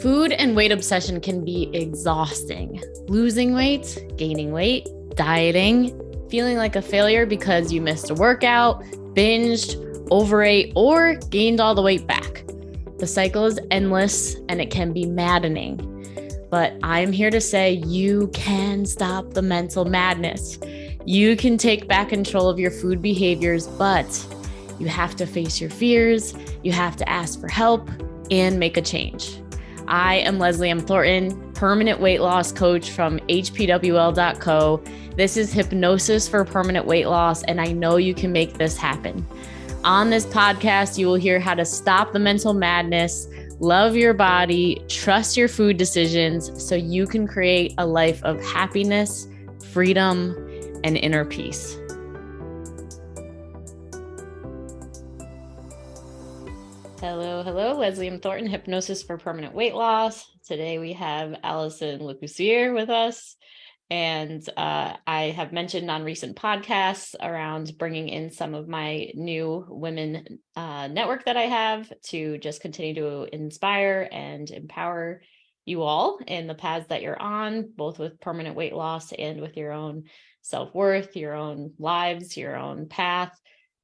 Food and weight obsession can be exhausting. Losing weight, gaining weight, dieting, feeling like a failure because you missed a workout, binged, overate, or gained all the weight back. The cycle is endless and it can be maddening. But I'm here to say you can stop the mental madness. You can take back control of your food behaviors, but you have to face your fears, you have to ask for help, and make a change. I am Leslie M. Thornton, permanent weight loss coach from hpwl.co. This is Hypnosis for Permanent Weight Loss, and I know you can make this happen. On this podcast, you will hear how to stop the mental madness, love your body, trust your food decisions so you can create a life of happiness, freedom, and inner peace. Hello, Leslie M. Thornton, Hypnosis for Permanent Weight Loss. Today we have Allison Lacoursiere with us. And I have mentioned on recent podcasts around bringing in some of my new women network that I have to just continue to inspire and empower you all in the paths that you're on, both with permanent weight loss and with your own self-worth, your own lives, your own path.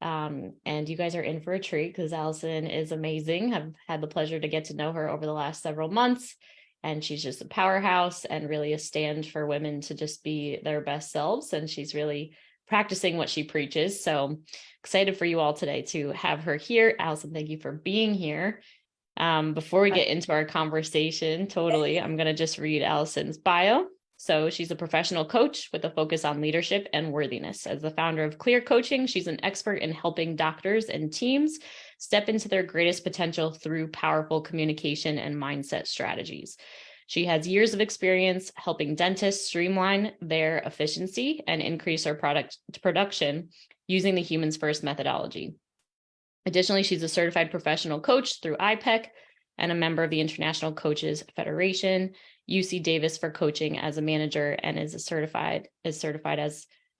And you guys are in for a treat because Allison is amazing. I've had the pleasure to get to know her over the last several months, and she's just a powerhouse and really a stand for women to just be their best selves. And she's really practicing what she preaches. So excited for you all today to have her here. Allison, thank you for being here. Before we get into our conversation, I'm going to just read Allison's bio. So she's a professional coach with a focus on leadership and worthiness. As the founder of Clear Coaching, she's an expert in helping doctors and teams step into their greatest potential through powerful communication and mindset strategies. She has years of experience helping dentists streamline their efficiency and increase their product production using the humans first methodology. Additionally, she's a certified professional coach through IPEC and a member of the International Coaches Federation, UC Davis for coaching as a manager, and is certified as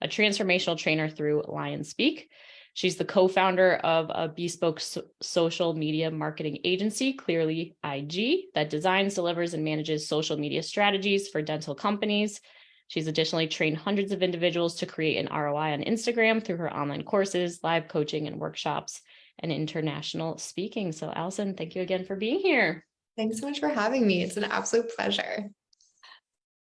a transformational trainer through Lionspeak. She's the co-founder of a bespoke social media marketing agency, Clear Aligner, that designs, delivers, and manages social media strategies for dental companies. She's additionally trained hundreds of individuals to create an ROI on Instagram through her online courses, live coaching, and workshops, and international speaking. So Allison, thank you again for being here. Thanks so much for having me. It's an absolute pleasure.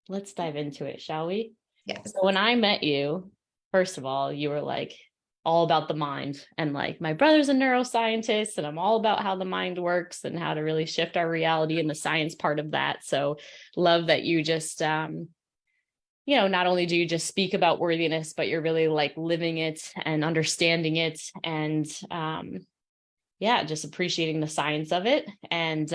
Let's dive into it, shall we? Yes. So when I met you, first of all, you were like all about the mind, and like my brother's a neuroscientist and I'm all about how the mind works and how to really shift our reality and the science part of that. So love that you just, not only do you just speak about worthiness, but you're really like living it and understanding it and, just appreciating the science of it. And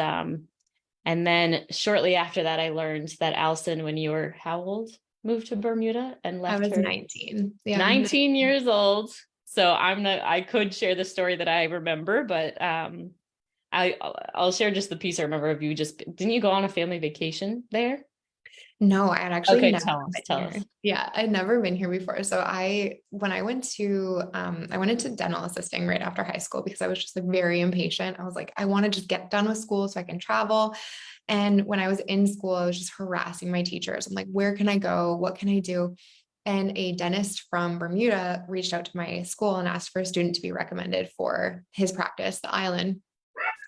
then shortly after that, I learned that Allison, when you were how old, moved to Bermuda and left. I was 19. Yeah, 19 years old. So I could share the story that I remember, but I'll share just the piece I remember of you. Didn't you go on a family vacation there? No, I had actually never tell us. Yeah, I'd never been here before. So when I went into dental assisting right after high school because I was just like very impatient. I was like, I want to just get done with school so I can travel. And when I was in school, I was just harassing my teachers. I'm like, where can I go? What can I do? And a dentist from Bermuda reached out to my school and asked for a student to be recommended for his practice, the island.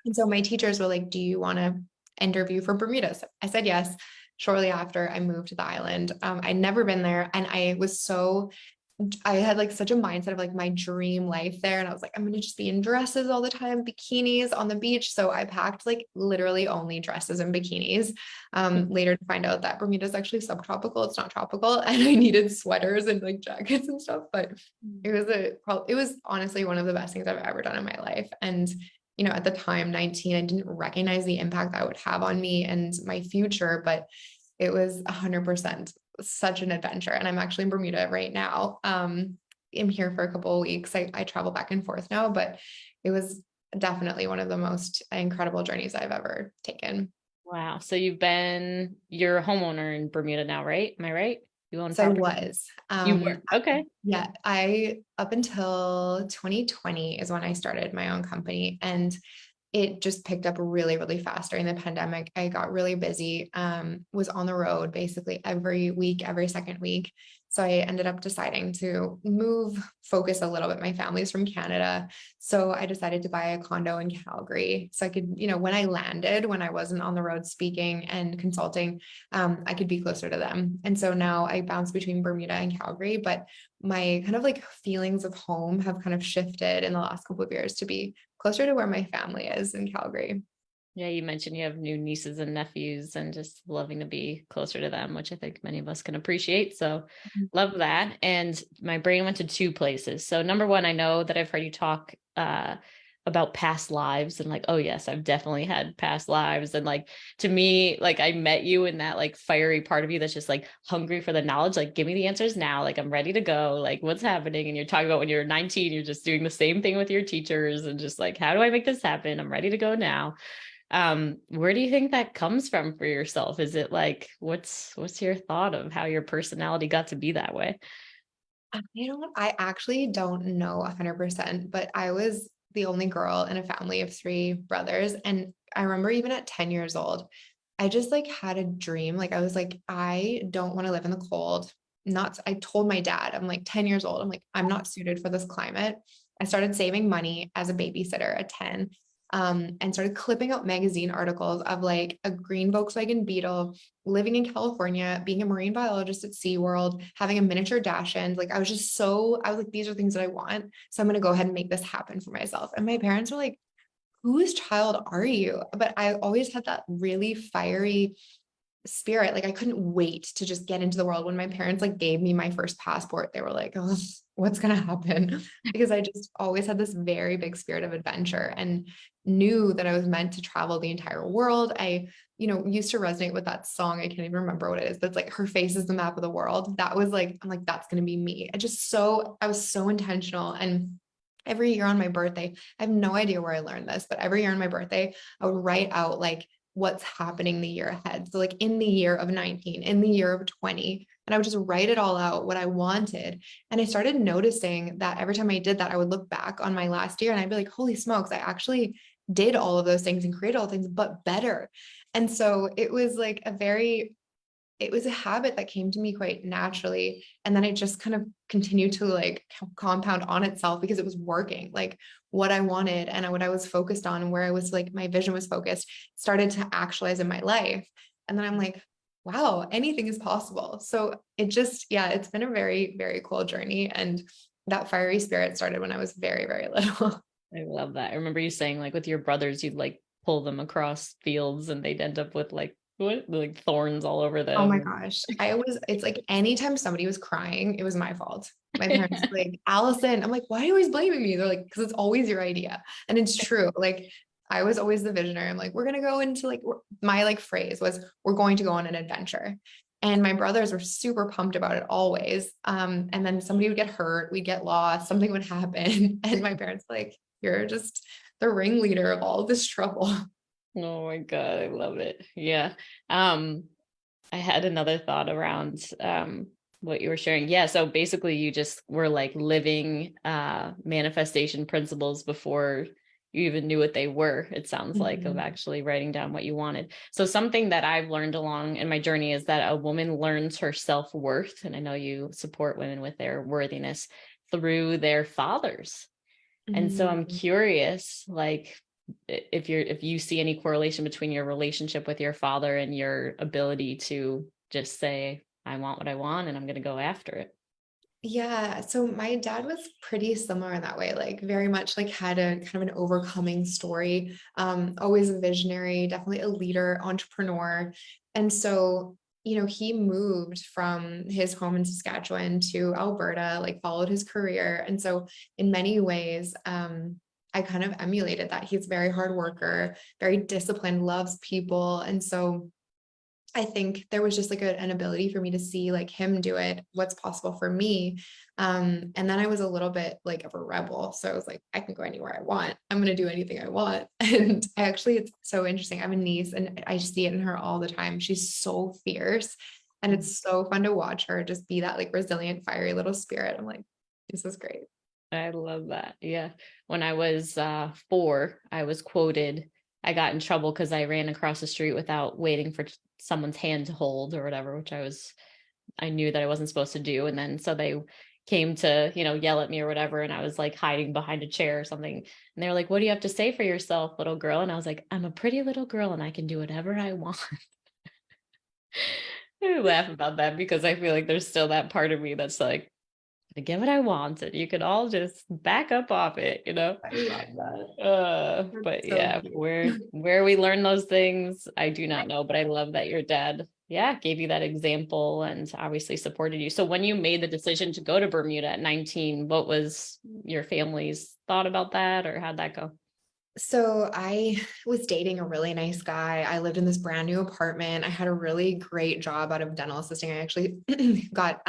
And so my teachers were like, do you want to interview for Bermuda? So I said yes. Shortly after I moved to the island, I'd never been there. And I had like such a mindset of like my dream life there. And I was like, I'm going to just be in dresses all the time, bikinis on the beach. So I packed like literally only dresses and bikinis. Later to find out that Bermuda is actually subtropical. It's not tropical. And I needed sweaters and like jackets and stuff, but it was honestly one of the best things I've ever done in my life. And at the time, 19, I didn't recognize the impact that would have on me and my future, but it was 100% such an adventure. And I'm actually in Bermuda right now. I'm here for a couple of weeks. I travel back and forth now, but it was definitely one of the most incredible journeys I've ever taken. Wow. So you're a homeowner in Bermuda now, right? Am I right? You own property? I was. You were. Okay. Yeah. Up until 2020 is when I started my own company. And it just picked up really, really fast during the pandemic. I got really busy, was on the road basically every week, every second week. So I ended up deciding to focus a little bit. My family's from Canada. So I decided to buy a condo in Calgary. So I could, when I landed, when I wasn't on the road speaking and consulting, I could be closer to them. And so now I bounce between Bermuda and Calgary, but my kind of like feelings of home have kind of shifted in the last couple of years to be closer to where my family is in Calgary. Yeah, you mentioned you have new nieces and nephews and just loving to be closer to them, which I think many of us can appreciate. So love that. And my brain went to two places. So number one, I know that I've heard you talk about past lives and like, oh yes, I've definitely had past lives. And like to me, like I met you in that like fiery part of you that's just like hungry for the knowledge. Like, give me the answers now. Like I'm ready to go. Like what's happening? And you're talking about when you're 19, you're just doing the same thing with your teachers and just like, how do I make this happen? I'm ready to go now. Where do you think that comes from for yourself? Is it like what's your thought of how your personality got to be that way? I actually don't know 100%, but I was the only girl in a family of three brothers. And I remember even at 10 years old, I just like had a dream. Like I was like, I don't want to live in the cold. I told my dad, I'm like 10 years old. I'm like, I'm not suited for this climate. I started saving money as a babysitter at 10, and started clipping out magazine articles of like a green Volkswagen Beetle, living in California, being a marine biologist at SeaWorld, having a miniature dash end. Like I was like, these are things that I want. So I'm going to go ahead and make this happen for myself. And my parents were like, whose child are you? But I always had that really fiery spirit. Like I couldn't wait to just get into the world. When my parents like gave me my first passport, they were like, oh, what's going to happen? Because I just always had this very big spirit of adventure and knew that I was meant to travel the entire world. I, used to resonate with that song. I can't even remember what it is, but it's like her face is the map of the world. That was like, I'm like, that's going to be me. I was so intentional. And every year on my birthday, I have no idea where I learned this, but every year on my birthday, I would write out like what's happening the year ahead. So like in the year of 19, in the year of 20, and I would just write it all out, what I wanted. And I started noticing that every time I did that, I would look back on my last year and I'd be like, holy smokes, I actually did all of those things and created all things, but better. And so it was a habit that came to me quite naturally. And then it just kind of continued to like compound on itself because it was working. Like what I wanted and what I was focused on and where I was like, my vision was focused, started to actualize in my life. And then I'm like, wow, anything is possible. So it's been a very, very cool journey. And that fiery spirit started when I was very, very little. I love that. I remember you saying like with your brothers, you'd like pull them across fields and they'd end up with like what like thorns all over Oh my them. gosh. It's like anytime somebody was crying, it was my fault. My parents were like, Allison, I'm like, why are you always blaming me? They're like, because it's always your idea. And it's true. Like, I was always the visionary. I'm like, we're going to go into like, my like phrase was, we're going to go on an adventure. And my brothers were super pumped about it always. And then somebody would get hurt, we'd get lost, something would happen. And my parents were like, you're just the ringleader of all of this trouble. Oh my God, I love it. Yeah. Um, I had another thought around what you were sharing. Yeah, so basically you just were like living manifestation principles before you even knew what they were, it sounds like, of actually writing down what you wanted. So something that I've learned along in my journey is that a woman learns her self-worth, and I know you support women with their worthiness through their fathers. And so I'm Mhm. curious, like if you see any correlation between your relationship with your father and your ability to just say, I want what I want and I'm going to go after it. Yeah, so my dad was pretty similar in that way, like very much like had a kind of an overcoming story, always a visionary, definitely a leader, entrepreneur. And so, he moved from his home in Saskatchewan to Alberta, like followed his career. And so in many ways, I kind of emulated that. He's a very hard worker, very disciplined, loves people. And so I think there was just like an ability for me to see like him do it, what's possible for me. And then I was a little bit like of a rebel. So I was like, I can go anywhere I want. I'm going to do anything I want. And it's so interesting. I have a niece and I see it in her all the time. She's so fierce and it's so fun to watch her just be that like resilient, fiery little spirit. I'm like, this is great. I love that. Yeah. When I was 4, I was quoted, I got in trouble because I ran across the street without waiting for someone's hand to hold or whatever, which I knew that I wasn't supposed to do. And then so they came to, yell at me or whatever. And I was like hiding behind a chair or something. And they were like, what do you have to say for yourself, little girl? And I was like, I'm a pretty little girl and I can do whatever I want. I laugh about that because I feel like there's still that part of me that's like, I get what I want, and you could all just back up off it. I love that. But That's so yeah, cute. where we learn those things, I do not know, but I love that your dad, yeah, gave you that example and obviously supported you. So when you made the decision to go to Bermuda at 19, what was your family's thought about that, or how'd that go? So I was dating a really nice guy. I lived in this brand new apartment. I had a really great job out of dental assisting. I actually got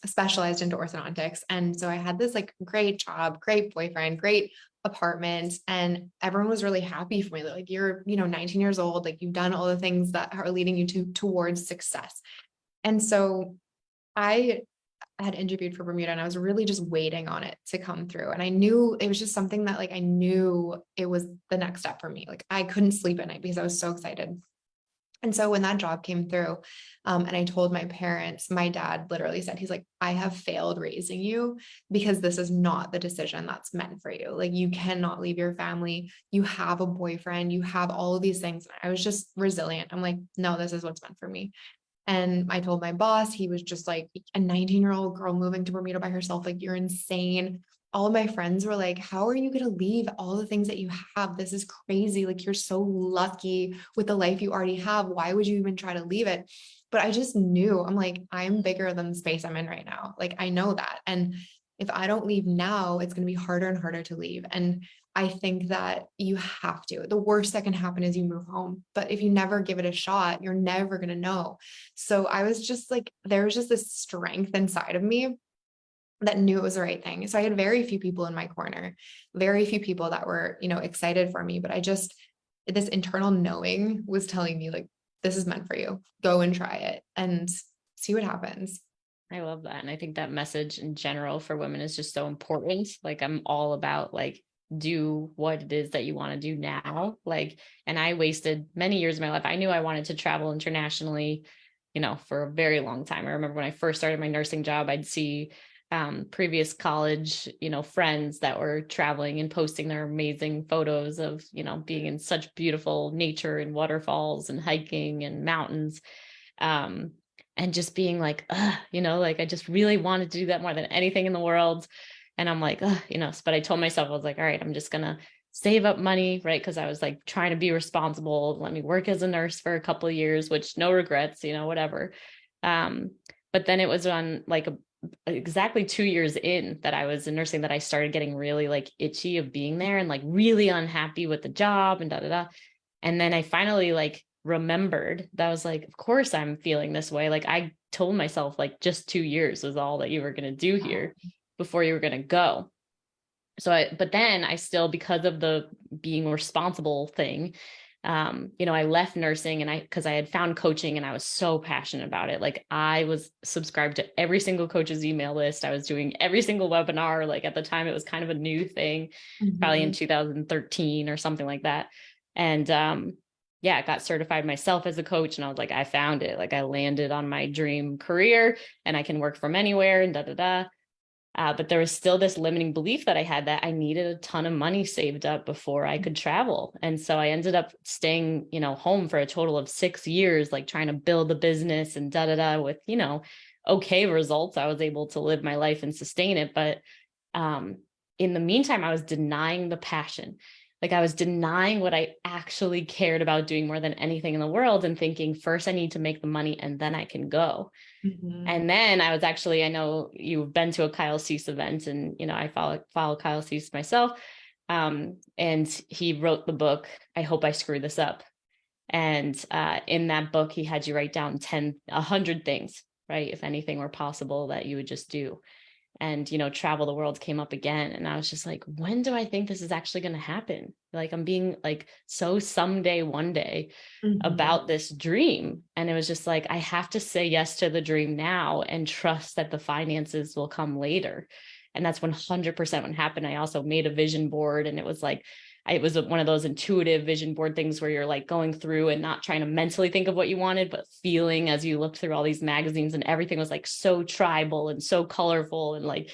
specialized into orthodontics. And so I had this like great job, great boyfriend, great apartment, and everyone was really happy for me. They're like, you're, 19 years old, like you've done all the things that are leading you towards success. And so I had interviewed for Bermuda and I was really just waiting on it to come through. And I knew it was just something that like I knew it was the next step for me. Like I couldn't sleep at night because I was so excited. And so when that job came through, and I told my parents, my dad literally said, he's like, I have failed raising you because this is not the decision that's meant for you. Like you cannot leave your family. You have a boyfriend, you have all of these things. I was just resilient. I'm like, no, this is what's meant for me. And I told my boss, he was just like, a 19-year-old girl moving to Bermuda by herself. Like, you're insane. All of my friends were like, how are you going to leave all the things that you have? This is crazy. Like, you're so lucky with the life you already have. Why would you even try to leave it? But I just knew, I'm like, I'm bigger than the space I'm in right now. Like, I know that. And if I don't leave now, it's going to be harder and harder to leave. And I think that you have to. The worst that can happen is you move home. But if you never give it a shot, you're never going to know. So I was just like, there was just this strength inside of me that knew it was the right thing. So I had very few people in my corner, very few people that were, excited for me. But this internal knowing was telling me, like, this is meant for you. Go and try it and see what happens. I love that. And I think that message in general for women is just so important. Like I'm all about like, do what it is that you want to do now. Like, and I wasted many years of my life. I knew I wanted to travel internationally, for a very long time. I remember when I first started my nursing job, I'd see previous college, friends that were traveling and posting their amazing photos of, being in such beautiful nature and waterfalls and hiking and mountains. And just being like, like I just really wanted to do that more than anything in the world. And I'm like, but I told myself, I was like, all right, I'm just going to save up money, right? Because I was like trying to be responsible. Let me work as a nurse for a couple of years, which no regrets, whatever. But then it was on like exactly 2 years in that I was in nursing that I started getting really like itchy of being there and like really unhappy with the job and da da da. And then I finally like remembered that I was like, of course I'm feeling this way. Like I told myself like just 2 years was all that you were going to do here before you were going to go. But then I still, because of the being responsible thing, I left nursing because I had found coaching and I was so passionate about it. Like I was subscribed to every single coach's email list. I was doing every single webinar. Like at the time it was kind of a new thing, probably in 2013 or something like that. And, I got certified myself as a coach and I was like, I found it. Like I landed on my dream career and I can work from anywhere and da, da, da. But there was still this limiting belief that I had that I needed a ton of money saved up before I could travel. And so I ended up staying, home for a total of 6 years, like trying to build a business and da, da, da with, okay results. I was able to live my life and sustain it. But in the meantime, I was denying the passion. Like I was denying what I actually cared about doing more than anything in the world and thinking first I need to make the money and then I can go. And then I was actually, I know you've been to a Kyle Cease event and, I follow Kyle Cease myself. And he wrote the book, I Hope I Screw This Up. And in that book, he had you write down 100 things, right? If anything were possible that you would just do. And, travel the world came up again. And I was just like, when do I think this is actually going to happen? Like I'm being like, so someday, one day about this dream. And it was just like, I have to say yes to the dream now and trust that the finances will come later. And that's 100% what happened. I also made a vision board, and it was like, it was one of those intuitive vision board things where you're like going through and not trying to mentally think of what you wanted, but feeling as you looked through all these magazines, and everything was like so tribal and so colorful, and like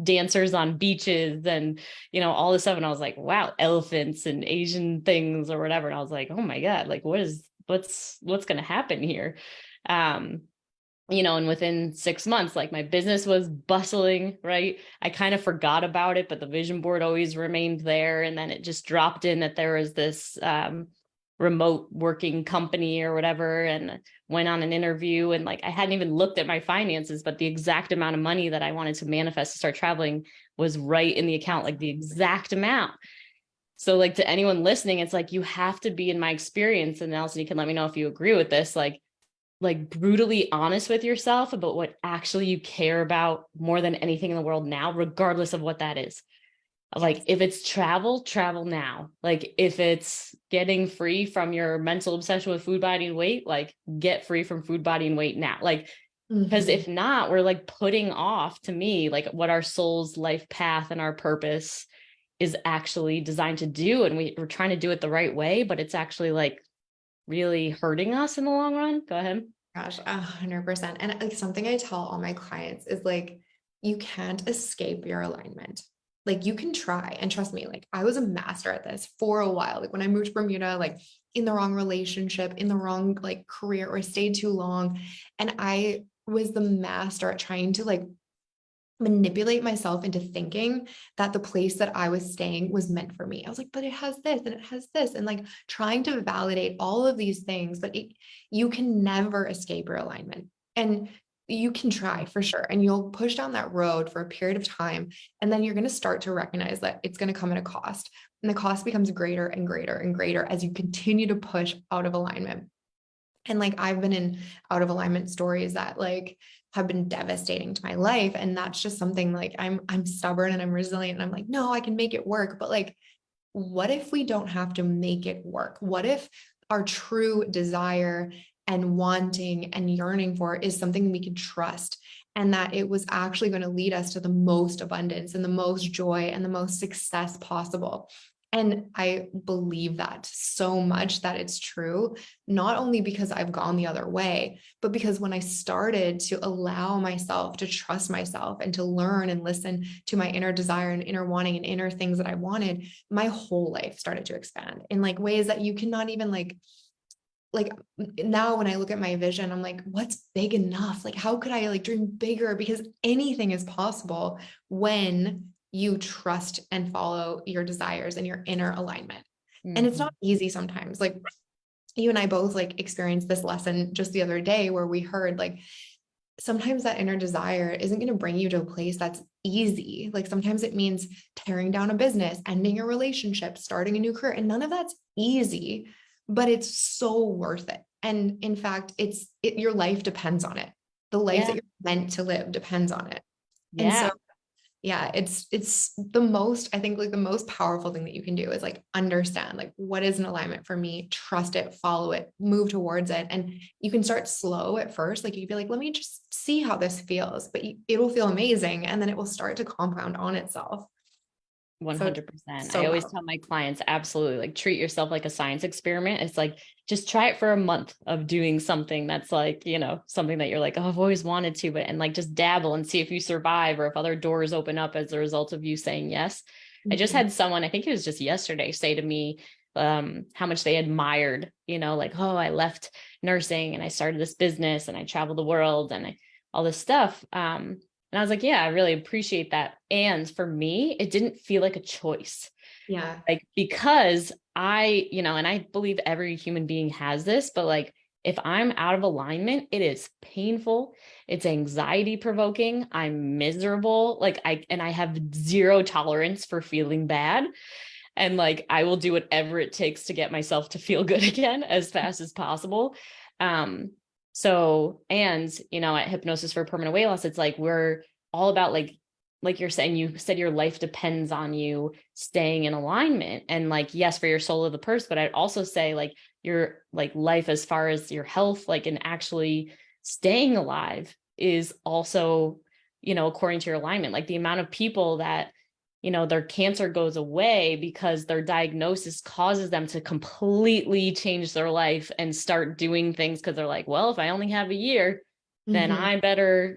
dancers on beaches and, all this stuff. And I was like, wow, elephants and Asian things or whatever. And I was like, oh my God, like what's going to happen here? And within 6 months, like my business was bustling, right? I kind of forgot about it, but the vision board always remained there. And then it just dropped in that there was this remote working company or whatever, and went on an interview. And like, I hadn't even looked at my finances, but the exact amount of money that I wanted to manifest to start traveling was right in the account, like the exact amount. So like, to anyone listening, it's like, you have to be, in my experience, and Allison, you can let me know if you agree with this, like brutally honest with yourself about what actually you care about more than anything in the world now, regardless of what that is. Like, if it's travel now. Like, if it's getting free from your mental obsession with food, body, and weight, like get free from food, body, and weight now. Like, because if not, we're like putting off, to me, like what our soul's life path and our purpose is actually designed to do. And we're trying to do it the right way, but it's actually like really hurting us in the long run. Go ahead. Gosh, 100%. And like something I tell all my clients is like, you can't escape your alignment. Like you can try, and trust me, like I was a master at this for a while. Like when I moved to Bermuda, like in the wrong relationship, in the wrong like career, or I stayed too long. And I was the master at trying to like manipulate myself into thinking that the place that I was staying was meant for me. I was like, but it has this and it has this, and like trying to validate all of these things, but you can never escape your alignment. And you can try for sure, and you'll push down that road for a period of time, and then you're going to start to recognize that it's going to come at a cost, and the cost becomes greater and greater and greater as you continue to push out of alignment. And like I've been in out of alignment stories that like have been devastating to my life. And that's just something like I'm stubborn and I'm resilient. And I'm like, no, I can make it work. But like, what if we don't have to make it work? What if our true desire and wanting and yearning for is something we can trust, and that it was actually going to lead us to the most abundance and the most joy and the most success possible? And I believe that so much that it's true, not only because I've gone the other way, but because when I started to allow myself to trust myself and to learn and listen to my inner desire and inner wanting and inner things that I wanted, my whole life started to expand in like ways that you cannot even like now when I look at my vision, I'm like, what's big enough? Like, how could I like dream bigger? Because anything is possible when you trust and follow your desires and your inner alignment. And it's not easy sometimes. Like you and I both like experienced this lesson just the other day where we heard like, sometimes that inner desire isn't going to bring you to a place that's easy. Like sometimes it means tearing down a business, ending a relationship, starting a new career, and none of that's easy, but it's so worth it. And in fact, your life depends on it. The life that you're meant to live depends on it. And so yeah, it's the most, I think like the most powerful thing that you can do is like understand like what is an alignment for me, trust it, follow it, move towards it. And you can start slow at first. Like you'd be like, let me just see how this feels, but it will feel amazing. And then it will start to compound on itself. 100%. So I always powerful. tell my clients, absolutely, like treat yourself like a science experiment. It's like, just try it for a month of doing something that's like, something that you're like, oh, I've always wanted to, and like just dabble and see if you survive or if other doors open up as a result of you saying yes. I just had someone, I think it was just yesterday, say to me how much they admired, like, oh, I left nursing and I started this business and I traveled the world and all this stuff. And I was like, yeah, I really appreciate that. And for me, it didn't feel like a choice. Yeah. Like, because and I believe every human being has this, but like, if I'm out of alignment, it is painful. It's anxiety provoking. I'm miserable. Like I have zero tolerance for feeling bad. And like, I will do whatever it takes to get myself to feel good again as fast as possible. So, and, at Hypnosis for Permanent Weight Loss, it's like, we're all about like you're saying, you said your life depends on you staying in alignment, and like, yes, for your soul of the purse, but I'd also say like your like life as far as your health, like, and actually staying alive is also according to your alignment, like the amount of people that, their cancer goes away because their diagnosis causes them to completely change their life and start doing things because they're like, well, if I only have a year, then Mhm. I better,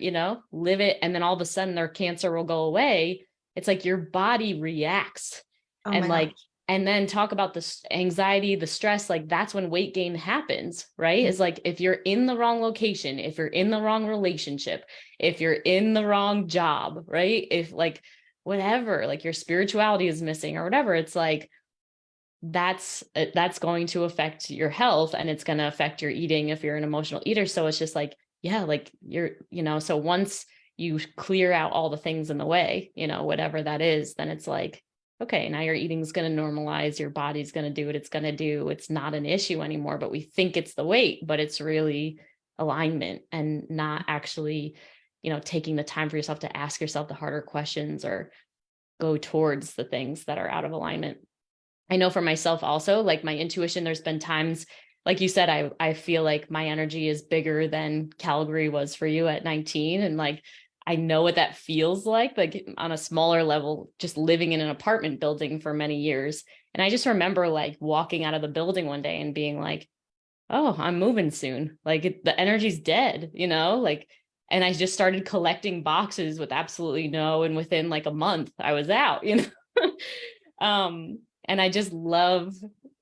live it. And then all of a sudden their cancer will go away. It's like your body reacts. Oh And my like, gosh. and then talk about the anxiety, the stress, like that's when weight gain happens, right? Mhm. It's like if you're in the wrong location, if you're in the wrong relationship, if you're in the wrong job, right? If like whatever, like your spirituality is missing or whatever, it's like that's going to affect your health, and it's going to affect your eating if you're an emotional eater. So it's just like, yeah, like so once you clear out all the things in the way, whatever that is, then it's like, okay, now your eating is going to normalize, your body's going to do what it's going to do. It's not an issue anymore, but we think it's the weight, but it's really alignment, and not actually, taking the time for yourself to ask yourself the harder questions or go towards the things that are out of alignment. I know for myself also, like my intuition, there's been times, like you said, I feel like my energy is bigger than Calgary was for you at 19. And like, I know what that feels like on a smaller level, just living in an apartment building for many years. And I just remember like walking out of the building one day and being like, oh, I'm moving soon. Like the energy's dead, like, and I just started collecting boxes with absolutely and within like a month I was out. And I just love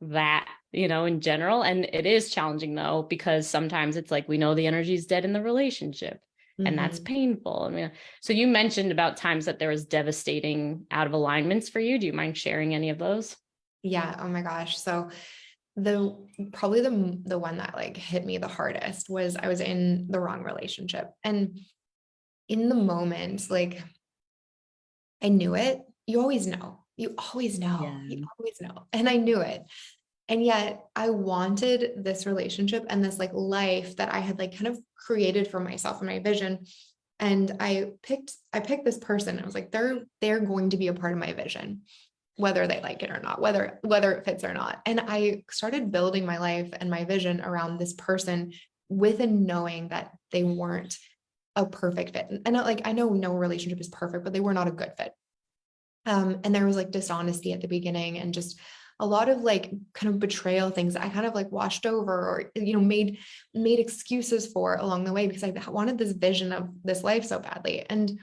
that, in general. And it is challenging though, because sometimes it's like, we know the energy is dead in the relationship, and that's Mhm. painful. I mean, so you mentioned about times that there was devastating out of alignments for you. Do you mind sharing any of those? Yeah. Oh my gosh. So the probably the one that like hit me the hardest was I was in the wrong relationship. And in the moment, like I knew it. You always know. You always know. You Yeah. always know. And I knew it. And yet I wanted this relationship and this like life that I had like kind of created for myself and my vision. And I picked this person. I was like, they're going to be a part of my vision, whether they like it or not, whether it fits or not. And I started building my life and my vision around this person with a knowing that they weren't a perfect fit. And like I know no relationship is perfect, but they were not a good fit. And there was like dishonesty at the beginning and just a lot of like kind of betrayal things that I kind of like washed over or made excuses for along the way because I wanted this vision of this life so badly. And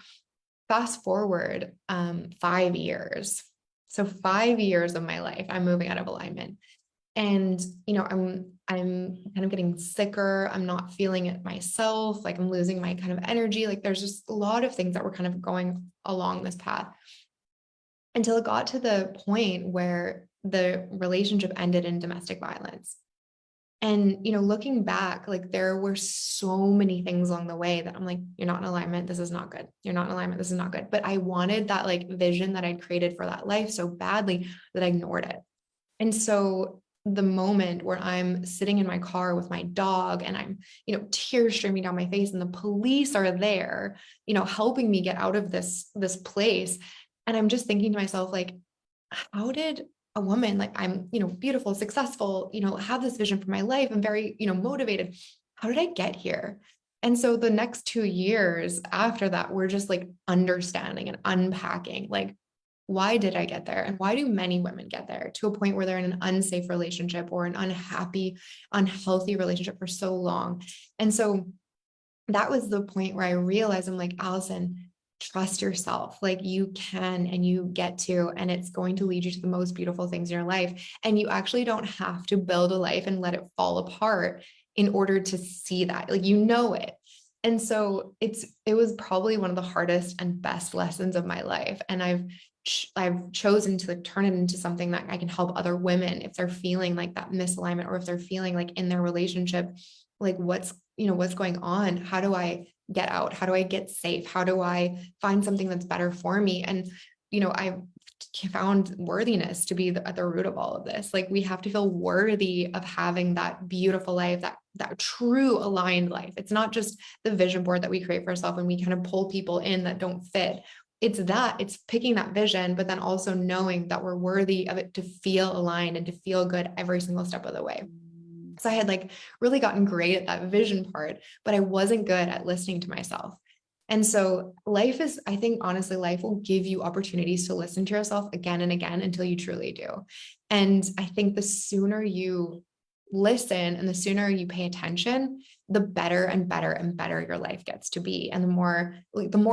fast forward 5 years. So 5 years of my life, I'm moving out of alignment. And I'm kind of getting sicker. I'm not feeling it myself. Like I'm losing my kind of energy. Like there's just a lot of things that were kind of going along this path until it got to the point where the relationship ended in domestic violence. And, looking back, like there were so many things along the way that I'm like, you're not in alignment. This is not good. You're not in alignment. This is not good. But I wanted that like vision that I'd created for that life so badly that I ignored it. And so the moment where I'm sitting in my car with my dog and I'm, tears streaming down my face and the police are there, helping me get out of this place. And I'm just thinking to myself, like, how did a woman like I'm, beautiful, successful, have this vision for my life. I'm very, motivated. How did I get here? And so the next 2 years after that, we're just like understanding and unpacking, like, why did I get there? And why do many women get there to a point where they're in an unsafe relationship or an unhappy, unhealthy relationship for so long? And so that was the point where I realized I'm like, Allison, trust yourself. Like you can and you get to, and it's going to lead you to the most beautiful things in your life. And you actually don't have to build a life and let it fall apart in order to see that. Like, it. And so it was probably one of the hardest and best lessons of my life. And I've chosen to like turn it into something that I can help other women if they're feeling like that misalignment or if they're feeling like in their relationship, like what's going on? How do I get out? How do I get safe? How do I find something that's better for me? And, I found worthiness to be at the root of all of this. Like we have to feel worthy of having that beautiful life, that true aligned life. It's not just the vision board that we create for ourselves and we kind of pull people in that don't fit. It's picking that vision, but then also knowing that we're worthy of it to feel aligned and to feel good every single step of the way. So I had like really gotten great at that vision part, but I wasn't good at listening to myself. And so life is, I think, honestly, life will give you opportunities to listen to yourself again and again until you truly do. And I think the sooner you listen and the sooner you pay attention, the better and better and better your life gets to be. And the more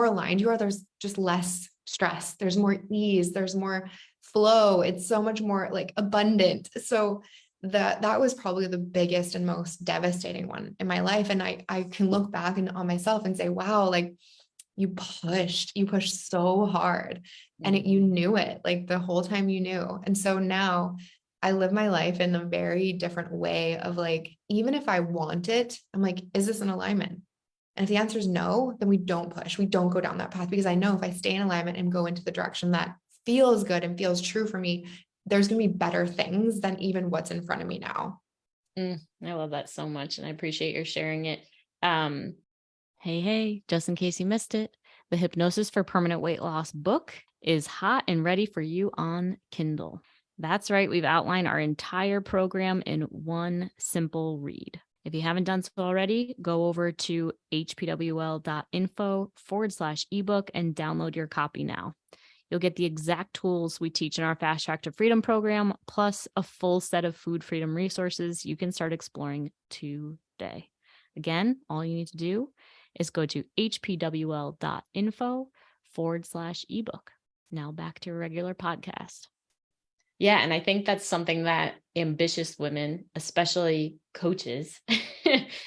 aligned you are, there's just less stress, there's more ease, there's more flow. It's so much more like abundant. So that was probably the biggest and most devastating one in my life. And I can look back and on myself and say, wow, like you pushed so hard and you knew it like the whole time you knew. And so now I live my life in a very different way of like, even if I want it, I'm like, is this in alignment? And if the answer is no, then we don't push, we don't go down that path, because I know if I stay in alignment and go into the direction that feels good and feels true for me, there's going to be better things than even what's in front of me now. I love that so much. And I appreciate your sharing it. Hey, just in case you missed it, the Hypnosis for Permanent Weight Loss book is hot and ready for you on Kindle. That's right. We've outlined our entire program in one simple read. If you haven't done so already, go over to hpwl.info/ebook and download your copy now. You'll get the exact tools we teach in our Fast Track to Freedom program, plus a full set of food freedom resources you can start exploring today. Again, all you need to do is go to hpwl.info/ebook. Now back to a regular podcast. Yeah, and I think that's something that ambitious women, especially coaches,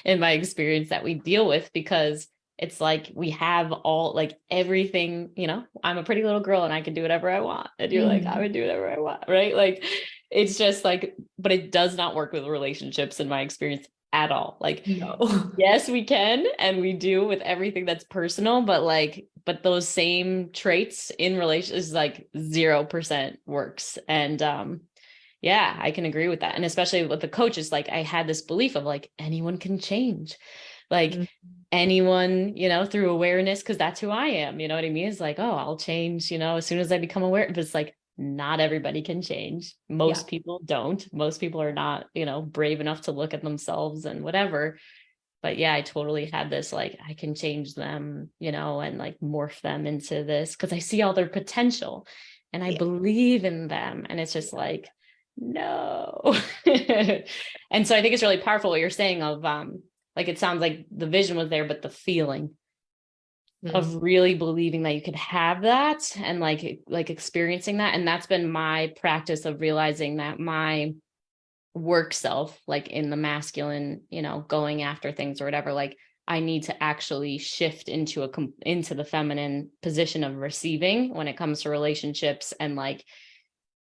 in my experience, that we deal with, because it's like we have all like everything, I'm a pretty little girl and I can do whatever I want. And you're like, I would do whatever I want, right? Like, it's just like, but it does not work with relationships in my experience at all. Like, No. yes, we can, and we do with everything that's personal, but those same traits in relationships, like 0% works. And yeah, I can agree with that. And especially with the coaches, like I had this belief of like anyone can change, like anyone, through awareness, because that's who I am. You know what I mean? It's like, oh, I'll change, as soon as I become aware. But it's like, not everybody can change. Most people don't. Most people are not, brave enough to look at themselves and whatever. But yeah, I totally had this, like, I can change them, and like morph them into this because I see all their potential and I believe in them. And it's just like, no. And so I think it's really powerful what you're saying of, like, it sounds like the vision was there, but the feeling of really believing that you could have that and like experiencing that. And that's been my practice of realizing that my work self, like in the masculine, going after things or whatever, like I need to actually shift into the feminine position of receiving when it comes to relationships, and like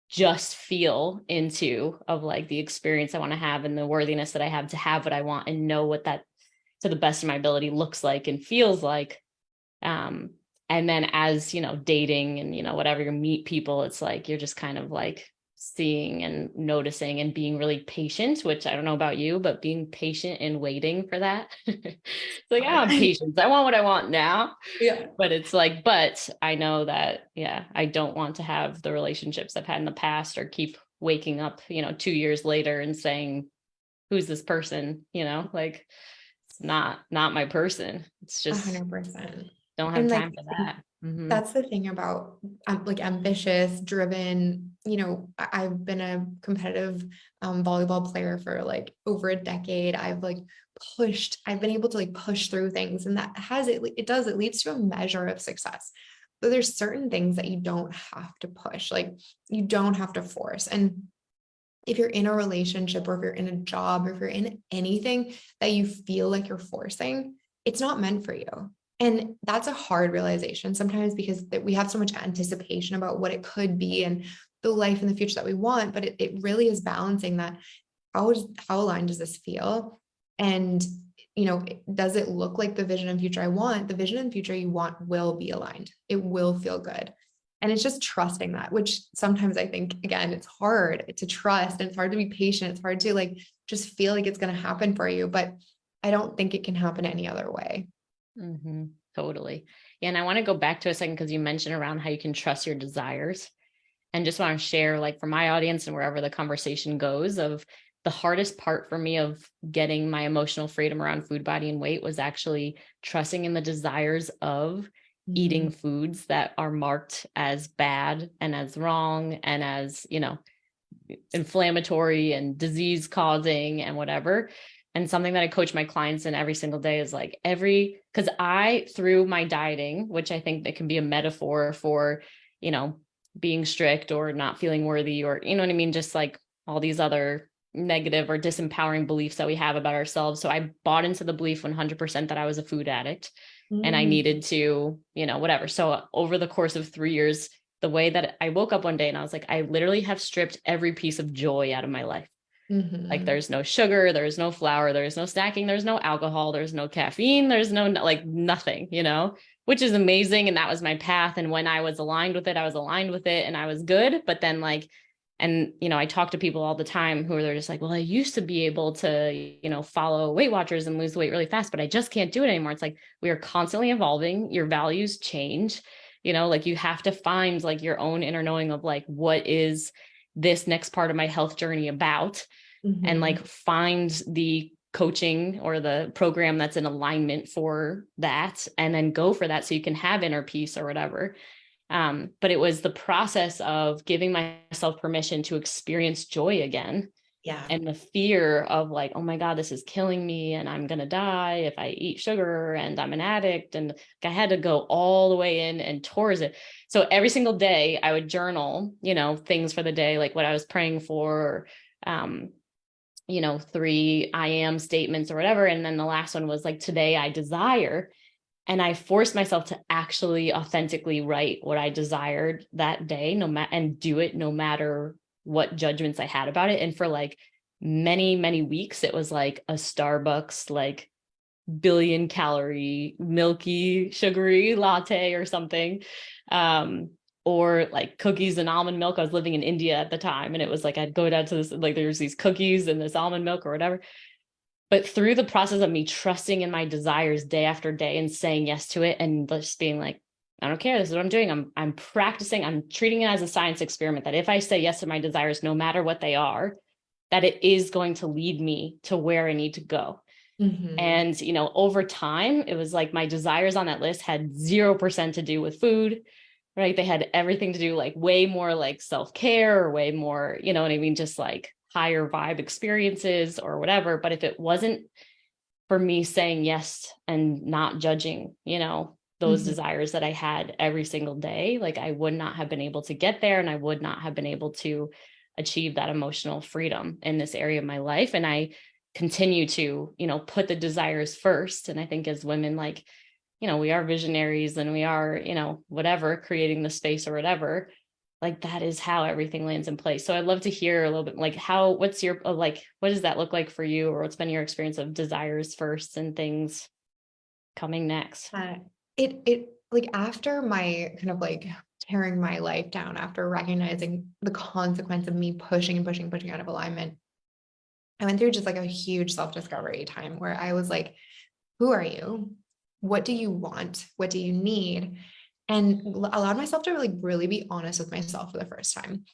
just feel into of like the experience I want to have and the worthiness that I have to have what I want, and know what that to the best of my ability looks like and feels like. And then as, dating and, whatever, you meet people, it's like, you're just kind of like seeing and noticing and being really patient, which I don't know about you, but being patient and waiting for that. It's like, I have patience. I want what I want now. Yeah. But it's like, but I know that, I don't want to have the relationships I've had in the past, or keep waking up, 2 years later and saying, who's this person? Like, it's not my person. It's just 100%. don't have time for that. That's the thing about like ambitious, driven, I've been a competitive volleyball player for like over a decade. I've been able to like push through things, and that it leads to a measure of success. But there's certain things that you don't have to push, like you don't have to force. And if you're in a relationship, or if you're in a job, or if you're in anything that you feel like you're forcing, it's not meant for you. And that's a hard realization sometimes, because we have so much anticipation about what it could be and the life in the future that we want. But it really is balancing that. How aligned does this feel? And, does it look like the vision and future I want? The vision and future you want will be aligned. It will feel good. And it's just trusting that, which sometimes I think, again, it's hard to trust, and it's hard to be patient. It's hard to like just feel like it's going to happen for you. But I don't think it can happen any other way. Totally. Yeah, and I want to go back to a second, because you mentioned around how you can trust your desires, and just want to share, like, for my audience and wherever the conversation goes, of the hardest part for me of getting my emotional freedom around food, body, and weight was actually trusting in the desires of eating foods that are marked as bad and as wrong and as, inflammatory and disease causing and whatever. And something that I coach my clients in every single day is like because through my dieting, which I think that can be a metaphor for, being strict or not feeling worthy, or, you know what I mean? Just like all these other negative or disempowering beliefs that we have about ourselves. So I bought into the belief 100% that I was a food addict and I needed to, whatever. So over the course of 3 years, the way that I woke up one day and I was like, I literally have stripped every piece of joy out of my life. Like there's no sugar, there's no flour, there's no snacking, there's no alcohol, there's no caffeine, there's no like nothing, which is amazing. And that was my path. And when I was aligned with it, I was aligned with it and I was good. But then I talk to people all the time who are just like, well, I used to be able to, follow Weight Watchers and lose weight really fast, but I just can't do it anymore. It's like, we are constantly evolving. Your values change, like you have to find like your own inner knowing of like, what is this next part of my health journey about, and like find the coaching or the program that's in alignment for that, and then go for that so you can have inner peace or whatever. But it was the process of giving myself permission to experience joy again. Yeah. And the fear of like, oh my God, this is killing me and I'm going to die if I eat sugar and I'm an addict. And I had to go all the way in and towards it. So every single day I would journal, things for the day, like what I was praying for, 3 I am statements or whatever. And then the last one was like, today I desire. And I forced myself to actually authentically write what I desired that day, and do it no matter what judgments I had about it. And for like many, many weeks, it was like a Starbucks, like billion calorie, milky, sugary latte or something. Or like cookies and almond milk. I was living in India at the time. And it was like, I'd go down to this, like there's these cookies and this almond milk or whatever. But through the process of me trusting in my desires day after day and saying yes to it, and just being like, I don't care, this is what I'm doing. I'm practicing, I'm treating it as a science experiment, that if I say yes to my desires, no matter what they are, that it is going to lead me to where I need to go. And, over time, it was like my desires on that list had 0% to do with food, right? They had everything to do like way more like self-care, or way more, you know what I mean? Just like higher vibe experiences or whatever. But if it wasn't for me saying yes and not judging, those desires that I had every single day, like I would not have been able to get there, and I would not have been able to achieve that emotional freedom in this area of my life. And I continue to, put the desires first. And I think as women, like, we are visionaries and we are, whatever, creating the space or whatever, like that is how everything lands in place. So I'd love to hear a little bit like what's your, like, what does that look like for you, or what's been your experience of desires first and things coming next? It like after my kind of like tearing my life down, after recognizing the consequence of me pushing and pushing, pushing out of alignment, I went through just like a huge self-discovery time where I was like, who are you? What do you want? What do you need? And allowed myself to really be honest with myself for the first time.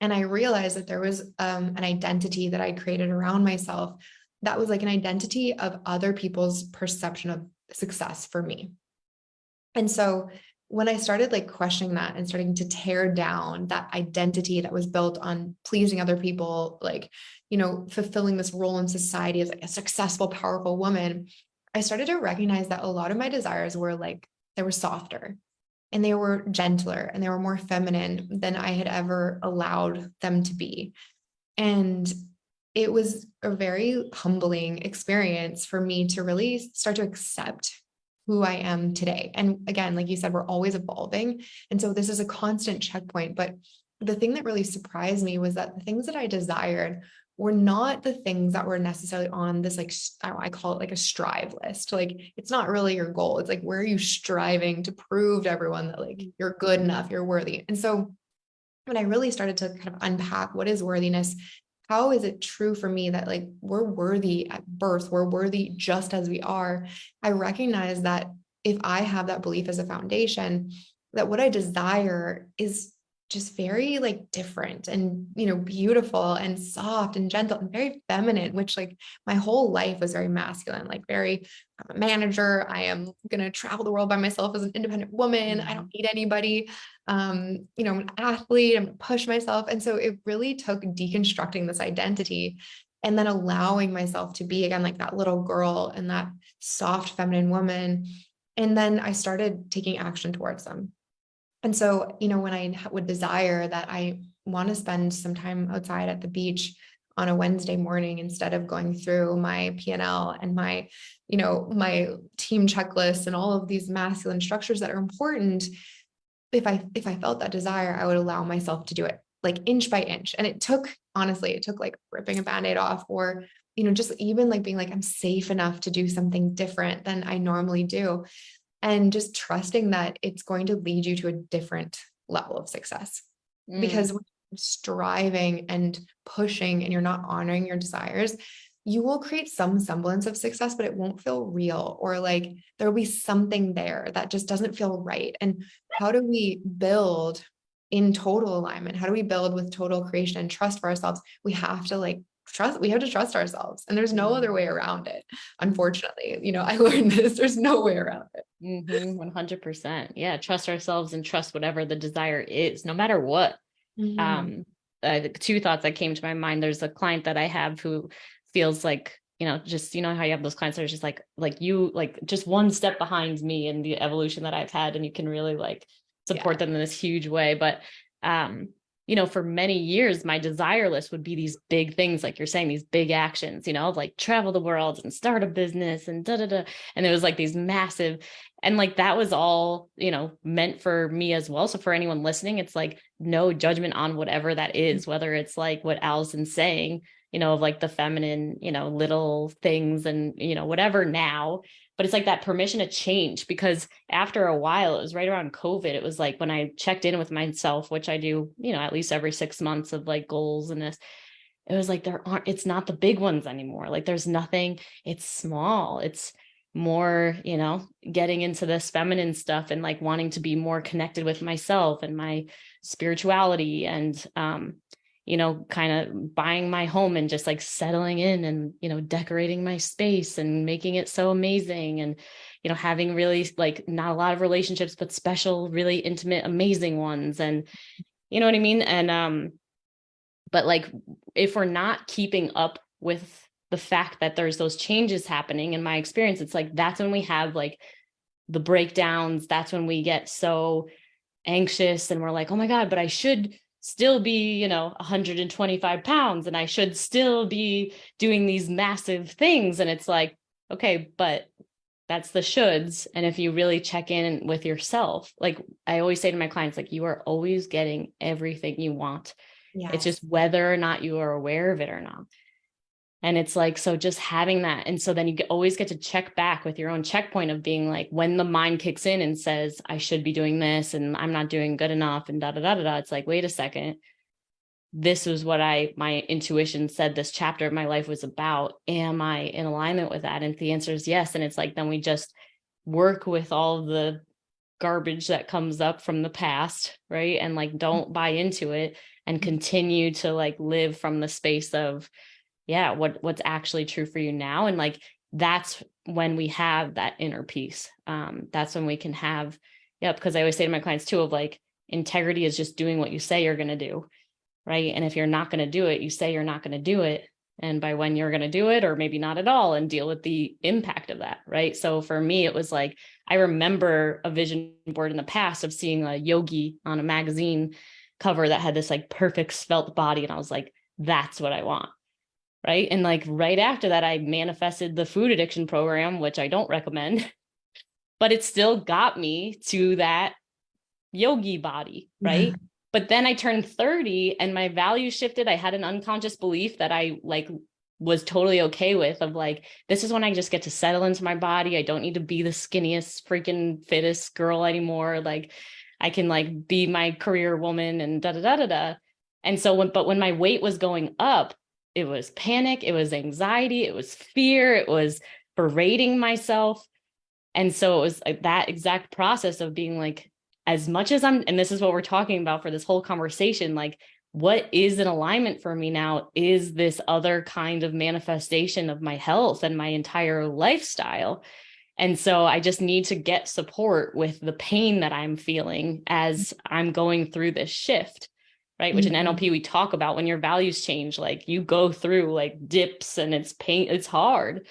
And I realized that there was an identity that I created around myself that was like an identity of other people's perception of success for me. And so when I started like questioning that and starting to tear down that identity that was built on pleasing other people, like, fulfilling this role in society as like a successful, powerful woman, I started to recognize that a lot of my desires were like, they were softer and they were gentler and they were more feminine than I had ever allowed them to be. And it was a very humbling experience for me to really start to accept who I am today. And again, like you said, we're always evolving. And so this is a constant checkpoint. But the thing that really surprised me was that the things that I desired were not the things that were necessarily on this, like, I call it like a strive list. Like, it's not really your goal. It's like, where are you striving to prove to everyone that like, you're good enough, you're worthy. And so when I really started to kind of unpack what is worthiness, how is it true for me that like we're worthy at birth, we're worthy just as we are, I recognize that if I have that belief as a foundation, that what I desire is just very like different and, beautiful and soft and gentle and very feminine, which like my whole life was very masculine, like very, I'm a manager. I am going to travel the world by myself as an independent woman. I don't need anybody. I'm an athlete. I'm going to push myself. And so it really took deconstructing this identity and then allowing myself to be again, like that little girl and that soft feminine woman. And then I started taking action towards them. And so, when I would desire that I want to spend some time outside at the beach on a Wednesday morning instead of going through my P&L and my, my team checklist and all of these masculine structures that are important. If I felt that desire, I would allow myself to do it like inch by inch. And honestly, it took like ripping a Band-Aid off or, just even like being like, I'm safe enough to do something different than I normally do. And just trusting that it's going to lead you to a different level of success. Because when you're striving and pushing and you're not honoring your desires, you will create some semblance of success, but it won't feel real, or like there'll be something there that just doesn't feel right. And how do we build in total alignment? How do we build with total creation and trust for ourselves? We have to trust ourselves, and there's no other way around it. Unfortunately, I learned this, there's no way around it. 100%. Yeah. Trust ourselves and trust whatever the desire is, no matter what. Two thoughts that came to my mind. There's a client that I have who feels like, just, how you have those clients that are just like you, like just one step behind me in the evolution that I've had. And you can really like support them in this huge way. But, for many years, my desire list would be these big things, like you're saying, these big actions, like travel the world and start a business and And it was like these massive, and like, that was all, meant for me as well. So for anyone listening, it's like no judgment on whatever that is, whether it's like what Allison's saying, of like the feminine, little things and, whatever now. But it's like that permission to change, because after a while, it was right around COVID. It was like when I checked in with myself, which I do, at least every 6 months of like goals and this, it was like, it's not the big ones anymore. Like there's nothing, it's small. It's more, getting into this feminine stuff and like wanting to be more connected with myself and my spirituality and, kind of buying my home and just like settling in and, decorating my space and making it so amazing. And, having really like not a lot of relationships, but special, really intimate, amazing ones. And you know what I mean? And, but like, if we're not keeping up with the fact that there's those changes happening, in my experience, it's like, that's when we have like the breakdowns. That's when we get so anxious and we're like, oh my God, but I should still be, 125 pounds and I should still be doing these massive things. And it's like, okay, but that's the shoulds. And if you really check in with yourself, like I always say to my clients, like, you are always getting everything you want. Yes. It's just whether or not you are aware of it or not. And it's like, so just having that. And so then you always get to check back with your own checkpoint of being like, when the mind kicks in and says, I should be doing this and I'm not doing good enough and it's like, wait a second, this is what my intuition said this chapter of my life was about. Am I in alignment with that? And if the answer is yes, and it's like, then we just work with all the garbage that comes up from the past, right? And like, don't buy into it and continue to like live from the space of, what's actually true for you now. And like, that's when we have that inner peace. That's when we can have, because I always say to my clients too, of like, integrity is just doing what you say you're going to do. Right. And if you're not going to do it, you say you're not going to do it. And by when you're going to do it, or maybe not at all, and deal with the impact of that. Right. So for me, it was like, I remember a vision board in the past of seeing a yogi on a magazine cover that had this like perfect svelte body. And I was like, that's what I want. Right. And like right after that, I manifested the food addiction program, which I don't recommend, but it still got me to that yogi body. Right. Yeah. But then I turned 30 and my values shifted. I had an unconscious belief that I like was totally okay with, of like, this is when I just get to settle into my body. I don't need to be the skinniest, freaking fittest girl anymore. Like I can like be my career woman and And so when my weight was going up, it was panic, it was anxiety, it was fear, it was berating myself. And so it was like that exact process of being like, as much as and this is what we're talking about for this whole conversation, like, what is an alignment for me now is this other kind of manifestation of my health and my entire lifestyle. And so I just need to get support with the pain that I'm feeling as I'm going through this shift, right? Which in NLP we talk about, when your values change, like you go through like dips and it's pain, it's hard.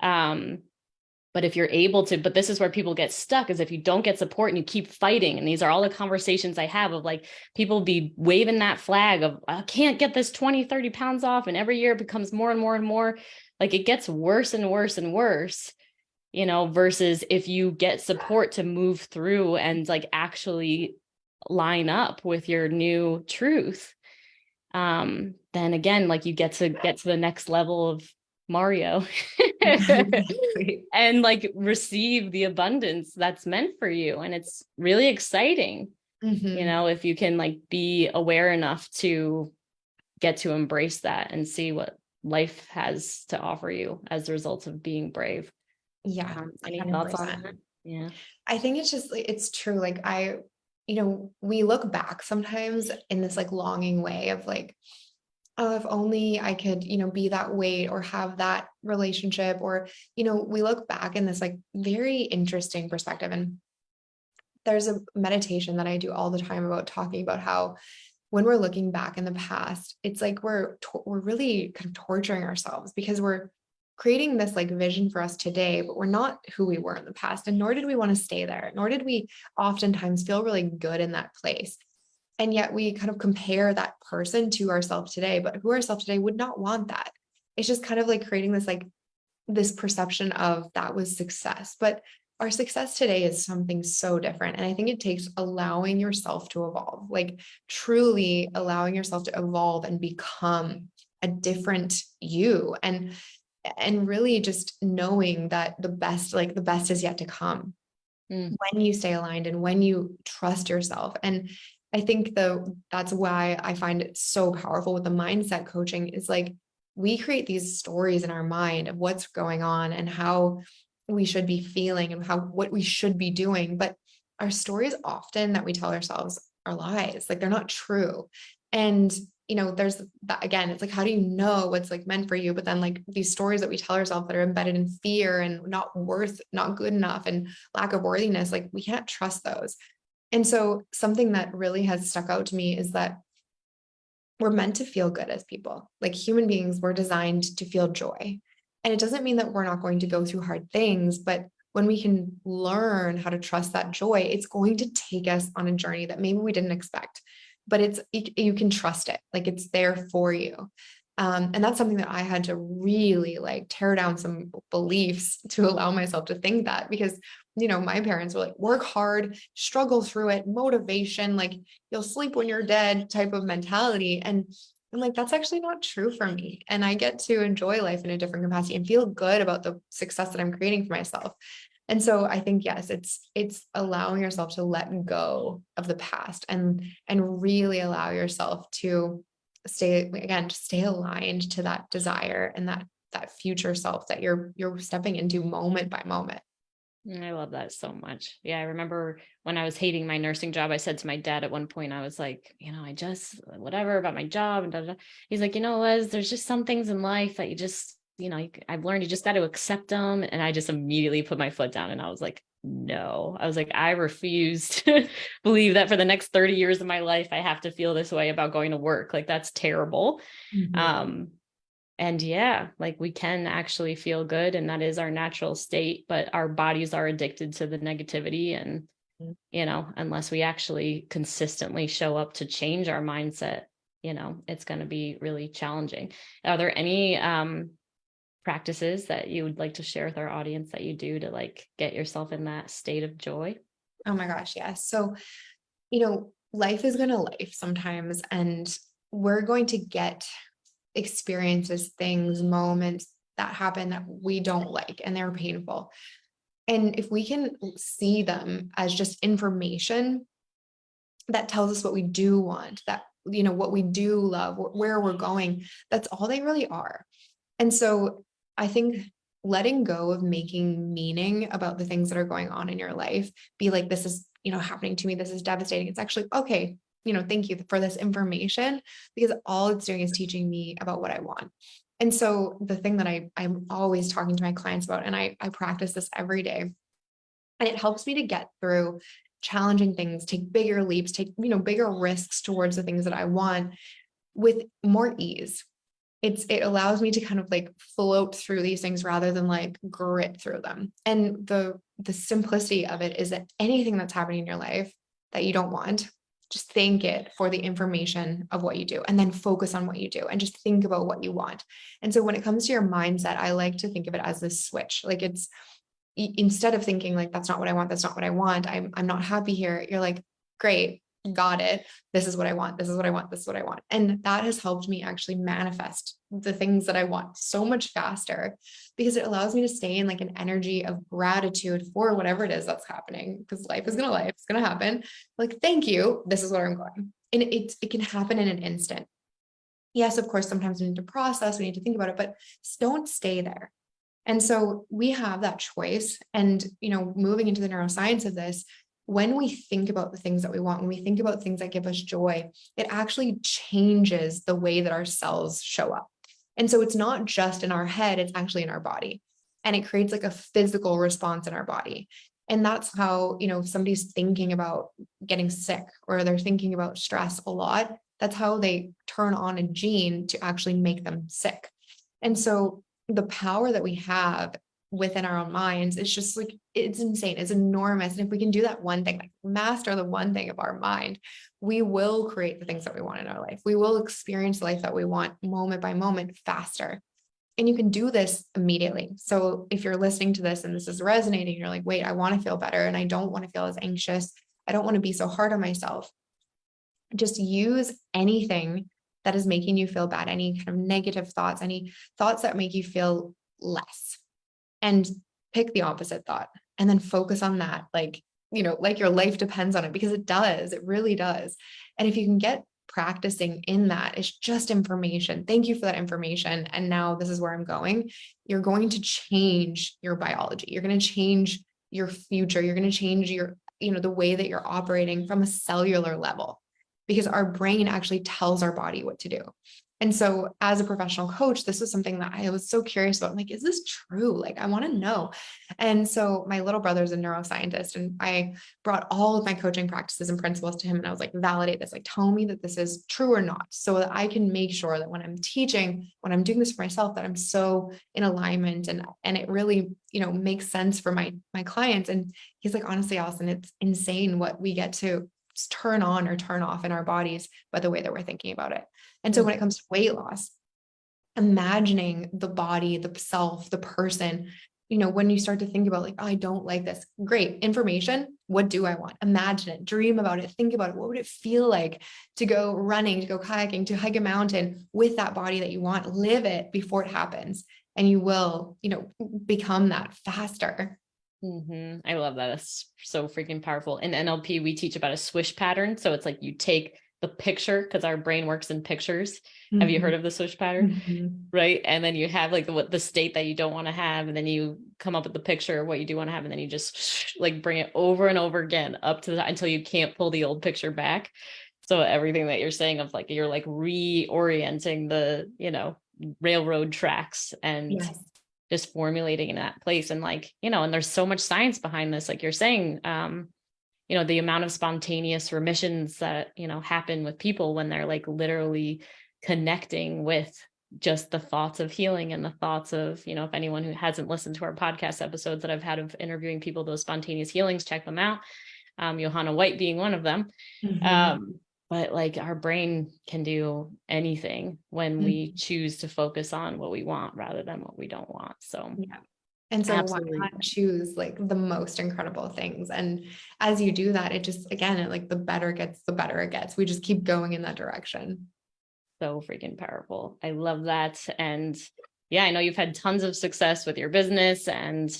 But if you're able to, but this is where people get stuck, is if you don't get support and you keep fighting. And these are all the conversations I have of like, people be waving that flag of, I can't get this 20, 30 pounds off. And every year it becomes more and more and more, like it gets worse and worse and worse, you know, versus if you get support to move through and like actually line up with your new truth. Then again, like you get to the next level of Mario and like receive the abundance that's meant for you. And it's really exciting, you know, if you can like be aware enough to get to embrace that and see what life has to offer you as a result of being brave. Yeah. Any thoughts on that? Yeah. I think it's just like, it's true. Like we look back sometimes in this like longing way of like, oh, if only I could, be that weight or have that relationship, or, we look back in this like very interesting perspective. And there's a meditation that I do all the time about talking about how when we're looking back in the past, it's like we're really kind of torturing ourselves because we're creating this like vision for us today, but we're not who we were in the past. And nor did we want to stay there, nor did we oftentimes feel really good in that place. And yet we kind of compare that person to ourselves today, but who ourselves today would not want that. It's just kind of like creating this like this perception of that was success. But our success today is something so different. And I think it takes allowing yourself to evolve, like truly allowing yourself to evolve and become a different you. And really just knowing that the best is yet to come when you stay aligned and when you trust yourself. And I think that's why I find it so powerful with the mindset coaching is like, we create these stories in our mind of what's going on and how we should be feeling and what we should be doing. But our stories often that we tell ourselves are lies, like they're not true. And, there's that again, it's like, how do you know what's like meant for you? But then like these stories that we tell ourselves that are embedded in fear and not good enough and lack of worthiness, like we can't trust those. And so something that really has stuck out to me is that we're meant to feel good as people. Like human beings, we're designed to feel joy. And it doesn't mean that we're not going to go through hard things, but when we can learn how to trust that joy, it's going to take us on a journey that maybe we didn't expect, but you can trust it. Like it's there for you. And that's something that I had to really like tear down some beliefs to allow myself to think that, because, my parents were like, work hard, struggle through it, motivation, like you'll sleep when you're dead type of mentality. And I'm like, that's actually not true for me. And I get to enjoy life in a different capacity and feel good about the success that I'm creating for myself. And so I think, yes, it's allowing yourself to let go of the past and really allow yourself to stay aligned to that desire and that future self that you're stepping into moment by moment. I love that so much. Yeah. I remember when I was hating my nursing job, I said to my dad at one point, I was like, I just, whatever about my job. And da, da, da. He's like, Les, there's just some things in life that you just, I've learned you just got to accept them. And I just immediately put my foot down and I was like, no, I was like, I refuse to believe that for the next 30 years of my life, I have to feel this way about going to work. Like that's terrible. And yeah, like we can actually feel good and that is our natural state, but our bodies are addicted to the negativity. And, unless we actually consistently show up to change our mindset, it's going to be really challenging. Are there any practices that you would like to share with our audience that you do to like get yourself in that state of joy? Oh my gosh. Yes. So, life is going to life sometimes, and we're going to get experiences, things, moments that happen that we don't like and they're painful. And if we can see them as just information that tells us what we do want, that, what we do love, where we're going, that's all they really are. And so I think letting go of making meaning about the things that are going on in your life, be like, this is happening to me. This is devastating. It's actually, okay, thank you for this information, because all it's doing is teaching me about what I want. And so the thing that I'm always talking to my clients about, and I practice this every day, and it helps me to get through challenging things, take bigger leaps, take, bigger risks towards the things that I want with more ease. It allows me to kind of like float through these things rather than like grit through them. And the simplicity of it is that anything that's happening in your life that you don't want, just thank it for the information of what you do, and then focus on what you do and just think about what you want. And so when it comes to your mindset, I like to think of it as this switch. Like, it's instead of thinking like, that's not what I want, that's not what I want, I'm not happy here. You're like, great, got it. This is what I want. This is what I want. This is what I want. And that has helped me actually manifest the things that I want so much faster, because it allows me to stay in like an energy of gratitude for whatever it is that's happening, because life is it's going to happen. Like, thank you. This is where I'm going. And it can happen in an instant. Yes, of course, sometimes we need to process, we need to think about it, but don't stay there. And so we have that choice. And, moving into the neuroscience of this, when we think about the things that we want, when we think about things that give us joy, it actually changes the way that our cells show up. And so it's not just in our head, it's actually in our body. And it creates like a physical response in our body. And that's how, if somebody's thinking about getting sick or they're thinking about stress a lot, that's how they turn on a gene to actually make them sick. And so the power that we have within our own minds, it's just like, it's insane. It's enormous. And if we can do that one thing, like master the one thing of our mind, we will create the things that we want in our life. We will experience the life that we want moment by moment faster. And you can do this immediately. So if you're listening to this and this is resonating, you're like, wait, I want to feel better. And I don't want to feel as anxious. I don't want to be so hard on myself. Just use anything that is making you feel bad, any kind of negative thoughts, any thoughts that make you feel less, and pick the opposite thought and then focus on that. Like your life depends on it, because it does, it really does. And if you can get practicing in that, it's just information. Thank you for that information. And now this is where I'm going. You're going to change your biology. You're going to change your future. You're going to change your, the way that you're operating from a cellular level, because our brain actually tells our body what to do. And so as a professional coach, this was something that I was so curious about. I'm like, is this true? Like, I want to know. And so my little brother's a neuroscientist, and I brought all of my coaching practices and principles to him. And I was like, validate this, like, tell me that this is true or not, so that I can make sure that when I'm teaching, when I'm doing this for myself, that I'm so in alignment and it really, makes sense for my clients. And he's like, honestly, Allison, it's insane what we get to turn on or turn off in our bodies by the way that we're thinking about it. And so when it comes to weight loss, imagining the body, the self, the person, when you start to think about like, oh, I don't like this, great information. What do I want? Imagine it, dream about it, think about it. What would it feel like to go running, to go kayaking, to hike a mountain with that body that you want? Live it before it happens. And you will, become that faster. I love that. It's so freaking powerful. In NLP, we teach about a swish pattern. So it's like you take the picture, because our brain works in pictures. Have you heard of the swish pattern? Right. And then you have like the state that you don't want to have. And then you come up with the picture of what you do want to have. And then you just like bring it over and over again up to until you can't pull the old picture back. So everything that you're saying of like, you're like reorienting the, railroad tracks and Yes. just formulating in that place. And like, and there's so much science behind this, like you're saying, the amount of spontaneous remissions that, happen with people when they're like literally connecting with just the thoughts of healing and the thoughts of, if anyone who hasn't listened to our podcast episodes that I've had of interviewing people, those spontaneous healings, check them out. Johanna White being one of them. But like our brain can do anything when we choose to focus on what we want rather than what we don't want. So yeah. And so absolutely. why not choose like the most incredible things? And as you do that, it just, again, it like the better it gets. We just keep going in that direction. So freaking powerful. I love that. And yeah, I know you've had tons of success with your business, and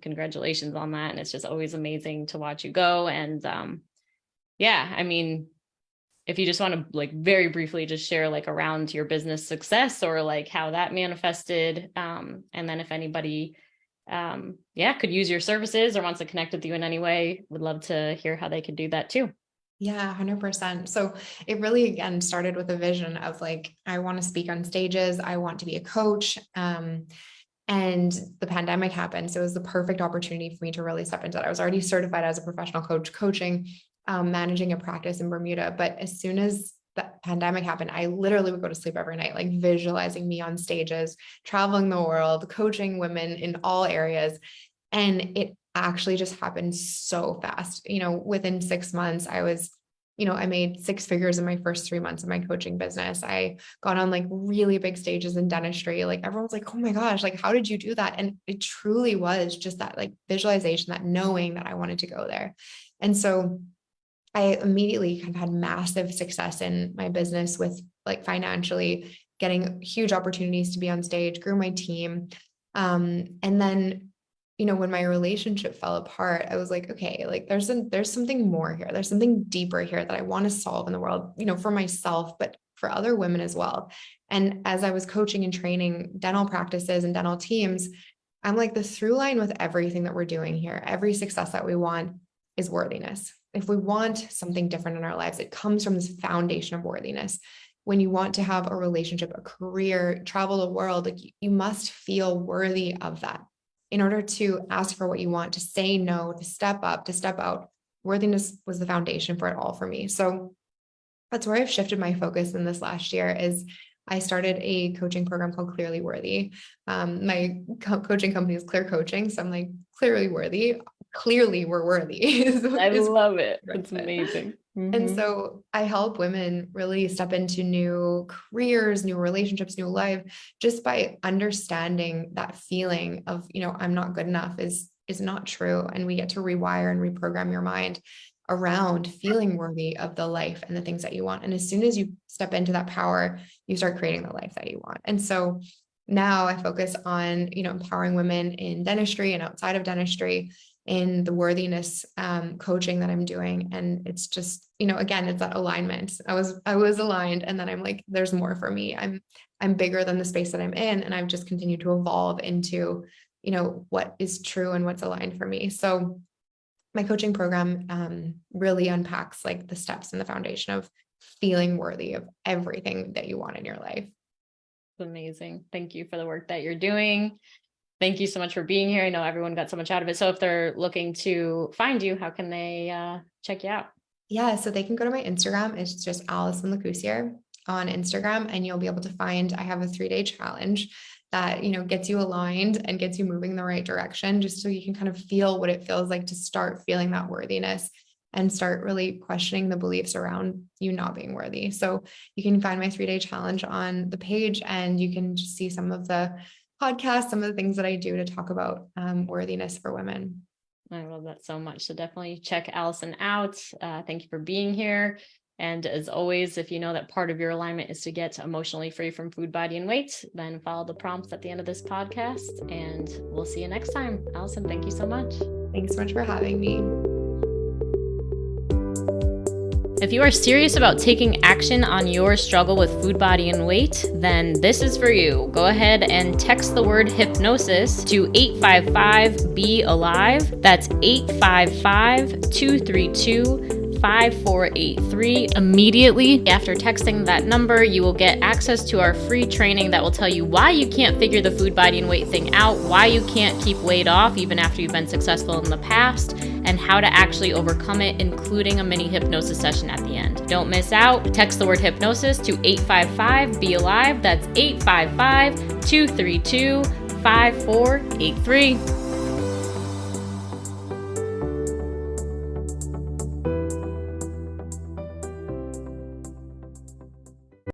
congratulations on that. And it's just always amazing to watch you go. And yeah, I mean, if you just want to like very briefly just share like around your business success or like how that manifested. And then if anybody could use your services or wants to connect with you in any way, would love to hear how they could do that too. Yeah, 100%. So it really, again, started with a vision of like, I want to speak on stages. I want to be a coach. And the pandemic happened. So it was the perfect opportunity for me to really step into that. I was already certified as a professional coach, coaching, managing a practice in Bermuda. But as soon as the pandemic happened, I literally would go to sleep every night, like visualizing me on stages, traveling the world, coaching women in all areas. And it actually just happened so fast. Within 6 months, I made 6 figures in my first 3 months of my coaching business. I got on like really big stages in dentistry. Like everyone's like, oh my gosh, like, how did you do that? And it truly was just that like visualization, that knowing that I wanted to go there. And so I immediately kind of had massive success in my business with like financially getting huge opportunities to be on stage, grew my team. And then when my relationship fell apart, I was like, okay, like there's something more here. There's something deeper here that I want to solve in the world, for myself, but for other women as well. And as I was coaching and training dental practices and dental teams, I'm like, the through line with everything that we're doing here, every success that we want is worthiness. If we want something different in our lives, it comes from this foundation of worthiness. When you want to have a relationship, a career, travel the world, like you must feel worthy of that. In order to ask for what you want, to say no, to step up, to step out, worthiness was the foundation for it all for me. So that's where I've shifted my focus in this last year. Is I started a coaching program called Clearly Worthy. My coaching company is Clear Coaching. So I'm like, clearly worthy. Clearly we're worthy. I love it. It's amazing. And so I help women really step into new careers, new relationships, new life, just by understanding that feeling of, I'm not good enough is not true. And we get to rewire and reprogram your mind around feeling worthy of the life and the things that you want. And as soon as you step into that power, you start creating the life that you want. And so now I focus on, empowering women in dentistry and outside of dentistry in the worthiness coaching that I'm doing. And it's just, again, it's that alignment. I was aligned, and then I'm like, there's more for me. I'm bigger than the space that I'm in. And I've just continued to evolve into, what is true and what's aligned for me. So my coaching program really unpacks like the steps and the foundation of feeling worthy of everything that you want in your life. Amazing. Thank you for the work that you're doing. Thank you so much for being here. I know everyone got so much out of it. So if they're looking to find you, how can they check you out? Yeah, so they can go to my Instagram. It's just Allison Lacoursiere on Instagram, and you'll be able to find, I have a 3-day challenge that, gets you aligned and gets you moving in the right direction, just so you can kind of feel what it feels like to start feeling that worthiness and start really questioning the beliefs around you not being worthy. So you can find my 3-day challenge on the page, and you can just see some of the podcasts, some of the things that I do to talk about worthiness for women. I love that so much. So definitely check Allison out. Thank you for being here. And as always, if you know that part of your alignment is to get emotionally free from food, body, and weight, then follow the prompts at the end of this podcast, and we'll see you next time. Allison, thank you so much. Thanks so much for having me. If you are serious about taking action on your struggle with food, body, and weight, then this is for you. Go ahead and text the word hypnosis to 855-BE-ALIVE. That's 855-232-5483. Immediately after texting that number, you will get access to our free training that will tell you why you can't figure the food, body, and weight thing out, why you can't keep weight off even after you've been successful in the past, and how to actually overcome it, including a mini hypnosis session at the end. Don't miss out. Text the word hypnosis to 855-BE-ALIVE. That's 855-232-5483.